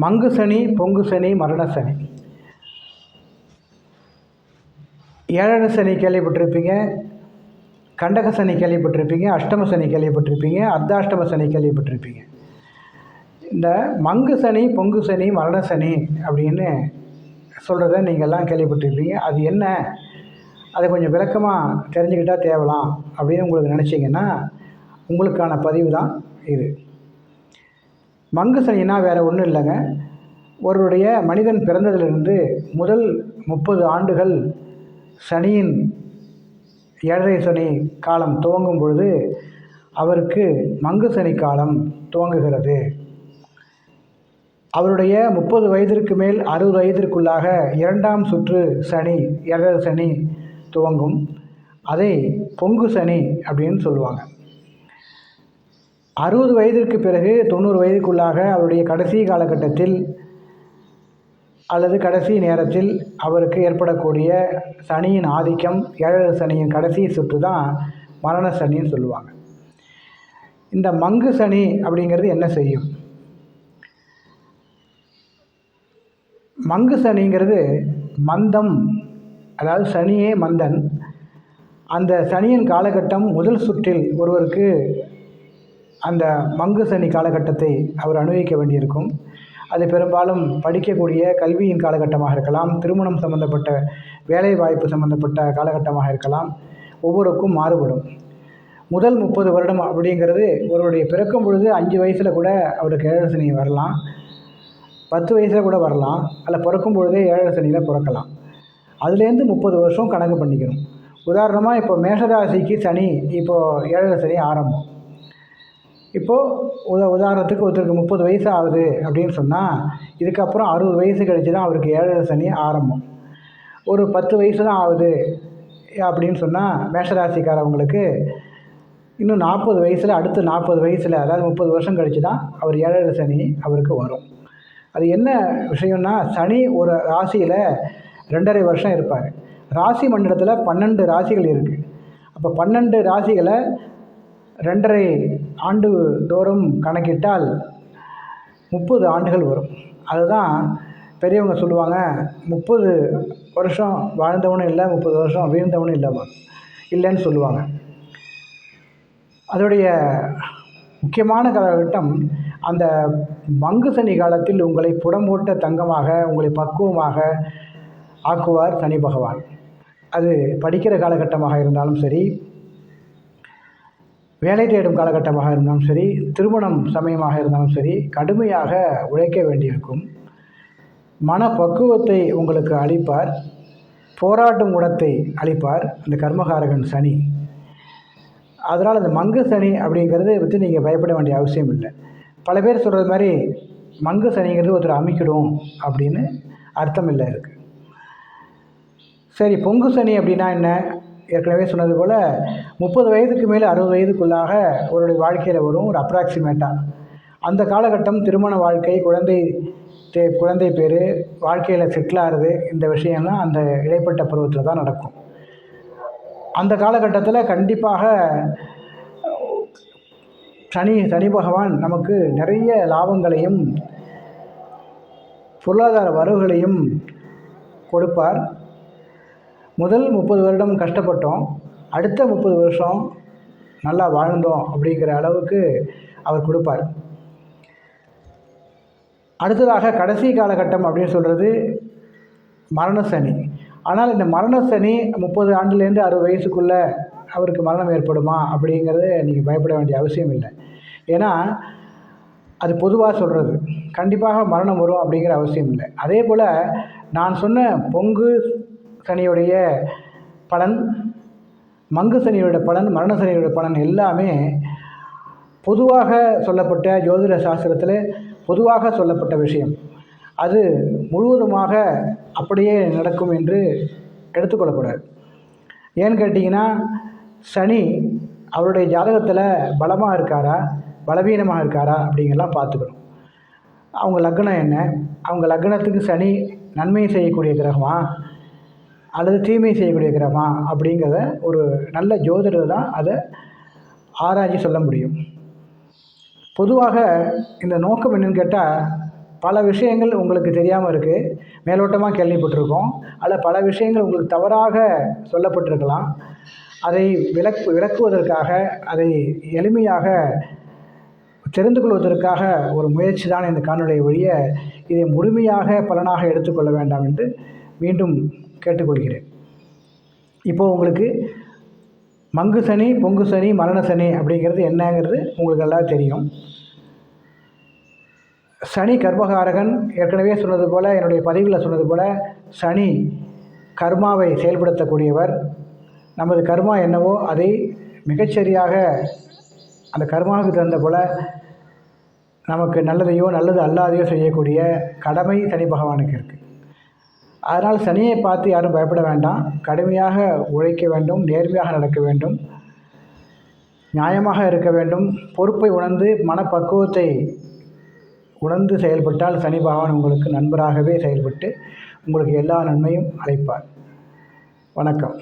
மங்கு சனி, பொங்கு சனி, மரண சனி. ஏழரை சனி கேள்விப்பட்டிருப்பீங்க, கண்டக சனி கேள்விப்பட்டிருப்பீங்க, அஷ்டம சனி கேள்விப்பட்டிருப்பீங்க, அர்த்தாஷ்டம சனி கேள்விப்பட்டிருப்பீங்க. இந்த மங்கு சனி, பொங்கு சனி, மரண சனி அப்படின்னு சொல்கிறத நீங்கள்லாம் கேள்விப்பட்டிருப்பீங்க. அது என்ன, அதை கொஞ்சம் விளக்கமாக தெரிஞ்சுக்கிட்டால் தேவலாம் அப்படின்னு உங்களுக்கு நினச்சிங்கன்னா உங்களுக்கான பதிவு தான் இது. மங்கு சனினா வேறு ஒன்றும் இல்லைங்க. ஒருவருடைய மனிதன் பிறந்ததிலிருந்து முதல் 30 ஆண்டுகள் சனியின் ஏழரை சனி காலம் துவங்கும் பொழுது அவருக்கு மங்கு சனி காலம் துவங்குகிறது. அவருடைய 30 வயதிற்கு மேல் 60 வயதிற்குள்ளாக 2ஆம் சுற்று சனி, ஏழரை சனி துவங்கும். அதை பொங்கு சனி அப்படின்னு சொல்லுவாங்க. 60 வயதிற்கு பிறகு 90 வயதுக்குள்ளாக அவருடைய கடைசி காலகட்டத்தில் அல்லது கடைசி நேரத்தில் அவருக்கு ஏற்படக்கூடிய சனியின் ஆதிக்கம், ஏழரை சனியின் கடைசி சுற்று தான் மரண சனின்னு சொல்லுவாங்க. இந்த மங்கு சனி அப்படிங்கிறது என்ன செய்யும்? மங்கு சனிங்கிறது மந்தம், அதாவது சனியே மந்தன். அந்த சனியின் காலகட்டம் முதல் சுற்றில் ஒருவருக்கு அந்த மங்கு சனி காலகட்டத்தை அவர் அனுபவிக்க வேண்டியிருக்கும். அது பெரும்பாலும் படிக்கக்கூடிய கல்வியின் காலகட்டமாக இருக்கலாம், திருமணம் சம்பந்தப்பட்ட வேலை வாய்ப்பு சம்பந்தப்பட்ட காலகட்டமாக இருக்கலாம். ஒவ்வொருக்கும் மாறுபடும். முதல் 30 வருடம் அப்படிங்கிறது ஒருவருடைய பிறக்கும் பொழுது 5 வயசில் கூட அவருக்கு ஏழரை சனி வரலாம், 10 வயசில் கூட வரலாம், அல்ல பிறக்கும் பொழுதே ஏழரை சனியில் பிறக்கலாம். அதுலேருந்து 30 வருஷம் கணக்கு பண்ணிக்கணும். உதாரணமாக இப்போ மேஷராசிக்கு சனி, இப்போது ஏழரை சனி ஆரம்பம். இப்போது உதாரணத்துக்கு ஒருத்தருக்கு 30 வயசு ஆகுது அப்படின்னு சொன்னால் இதுக்கப்புறம் 60 வயசு கழிச்சு தான் அவருக்கு ஏழரை சனி ஆரம்பம். ஒரு 10 வயசு தான் ஆகுது அப்படின்னு சொன்னால் மேஷராசிக்காரவங்களுக்கு இன்னும் 40 வயசில், அடுத்து 40 வயசில், அதாவது 30 வருஷம் கழித்து தான் அவர் ஏழரை சனி அவருக்கு வரும். அது என்ன விஷயம்னா, சனி ஒரு ராசியில் 2.5 வருஷம் இருப்பார். ராசி மண்டலத்தில் 12 ராசிகள் இருக்குது. அப்போ 12 ராசிகளை 2.5 ஆண்டு தோறும் கணக்கிட்டால் 30 ஆண்டுகள் வரும். அதுதான் பெரியவங்க சொல்லுவாங்க, 30 வருஷம் வாழ்ந்தவனும் இல்லை, 30 வருஷம் வீழ்ந்தவனும் இல்லைன்னு சொல்லுவாங்க. அதோடைய முக்கியமான காலகட்டம் அந்த மங்கு சனி காலத்தில் உங்களை புடம்போட்ட தங்கமாக, உங்களை பக்குவமாக ஆக்குவார் சனி பகவான். அது படிக்கிற காலகட்டமாக இருந்தாலும் சரி, வேலை தேடும் காலகட்டமாக இருந்தாலும் சரி, திருமணம் சமயமாக இருந்தாலும் சரி, கடுமையாக உழைக்க வேண்டியிருக்கும். மனப்பக்குவத்தை உங்களுக்கு அளிப்பார், போராட்டும் குணத்தை அளிப்பார் அந்த கர்மகாரகன் சனி. அதனால் அந்த மங்கு சனி அப்படிங்கிறத பற்றி நீங்கள் பயப்பட வேண்டிய அவசியம் இல்லை. பல பேர் சொல்கிறது மாதிரி மங்கு சனிங்கிறது ஒருத்தர் அமைக்கிடும் அப்படின்னு அர்த்தம் இல்லை இருக்குது. சரி, பொங்கு சனி அப்படின்னா என்ன? ஏற்கனவே சொன்னது போல் 30 வயதுக்கு மேலே 60 வயதுக்குள்ளாக அவருடைய வாழ்க்கையில் வரும், ஒரு அப்ராக்சிமேட்டாக. அந்த காலகட்டம் திருமண வாழ்க்கை, குழந்தை பேர், வாழ்க்கையில் செட்டில் ஆகிறது, இந்த விஷயம்லாம் அந்த இடைப்பட்ட பருவத்தில் தான் நடக்கும். அந்த காலகட்டத்தில் கண்டிப்பாக சனி பகவான் நமக்கு நிறைய லாபங்களையும் பொருளாதார வரவுகளையும் கொடுப்பார். முதல் 30 வருடம் கஷ்டப்பட்டோம், அடுத்த 30 வருஷம் நல்லா வாழ்ந்தோம் அப்படிங்கிற அளவுக்கு அவர் கொடுப்பார். அடுத்ததாக கடைசி காலகட்டம் அப்படின்னு சொல்கிறது மரண சனி. ஆனால் இந்த மரண சனி 30 ஆண்டுலேருந்து 60 வயசுக்குள்ளே அவருக்கு மரணம் ஏற்படுமா அப்படிங்கிறது நீங்கள் பயப்பட வேண்டிய அவசியம் இல்லை. ஏன்னா அது பொதுவாக சொல்கிறது, கண்டிப்பாக மரணம் வரும் அப்படிங்கிற அவசியம் இல்லை. அதே போல் நான் சொன்ன பொங்கு சனியுடைய பலன், மங்கு சனியோட பலன், மரண சனியோட பலன் எல்லாமே பொதுவாக சொல்லப்பட்ட ஜோதிட சாஸ்திரத்தில் பொதுவாக சொல்லப்பட்ட விஷயம். அது முழுவதுமாக அப்படியே நடக்கும் என்று எடுத்துக்கொள்ளக்கூடாது. ஏன்னு கேட்டிங்கன்னா, சனி அவருடைய ஜாதகத்தில் பலமாக இருக்காரா, பலவீனமாக இருக்காரா அப்படிங்கெல்லாம் பார்த்துக்கணும். அவங்க லக்னம் என்ன, அவங்க லக்னத்துக்கு சனி நன்மை செய்யக்கூடிய கிரகமா அல்லது தீமை செய்யக்கூடிய கிரகமா அப்படிங்கிறத ஒரு நல்ல ஜோதிடர் தான் அதை ஆராய்ச்சி சொல்ல முடியும். பொதுவாக இந்த நோக்கம் என்னன்னு கேட்டால், பல விஷயங்கள் உங்களுக்கு தெரியாமல் இருக்குது, மேலோட்டமாக கேள்விப்பட்டிருக்கோம். அதில் பல விஷயங்கள் உங்களுக்கு தவறாக சொல்லப்பட்டிருக்கலாம். அதை விளக்குவதற்காக, அதை எளிமையாக தெரிந்து கொள்வதற்காக ஒரு முயற்சி தான் இந்த காணொளியை ஒழிய, இதை முழுமையாக பலனாக எடுத்துக்கொள்ள வேண்டாம் என்று மீண்டும் கேட்டுக்கொள்கிறேன். இப்போது உங்களுக்கு மங்கு சனி, பொங்கு சனி, மரண சனி அப்படிங்கிறது என்னங்கிறது உங்களுக்கு நல்லா தெரியும். சனி கர்மகாரகன். ஏற்கனவே சொன்னது போல், என்னுடைய பதிவில் சொன்னது போல், சனி கர்மாவை செயல்படுத்தக்கூடியவர். நமது கர்மா என்னவோ அதை மிகச்சரியாக அந்த கர்மாவுக்கு தகுந்த போல் நமக்கு நல்லதையோ நல்லது அல்லாதையோ செய்யக்கூடிய கடமை சனி பகவானுக்கு இருக்குது. அதனால் சனியை பார்த்து யாரும் பயப்பட வேண்டாம். கடுமையாக உழைக்க வேண்டும், நேர்மையாக நடக்க வேண்டும், நியாயமாக இருக்க வேண்டும். பொறுப்பை உணர்ந்து மனப்பக்குவத்தை உணர்ந்து செயல்பட்டால் சனி பகவான் உங்களுக்கு நண்பராகவே செயல்பட்டு உங்களுக்கு எல்லா நன்மையும் அளிப்பார். வணக்கம்.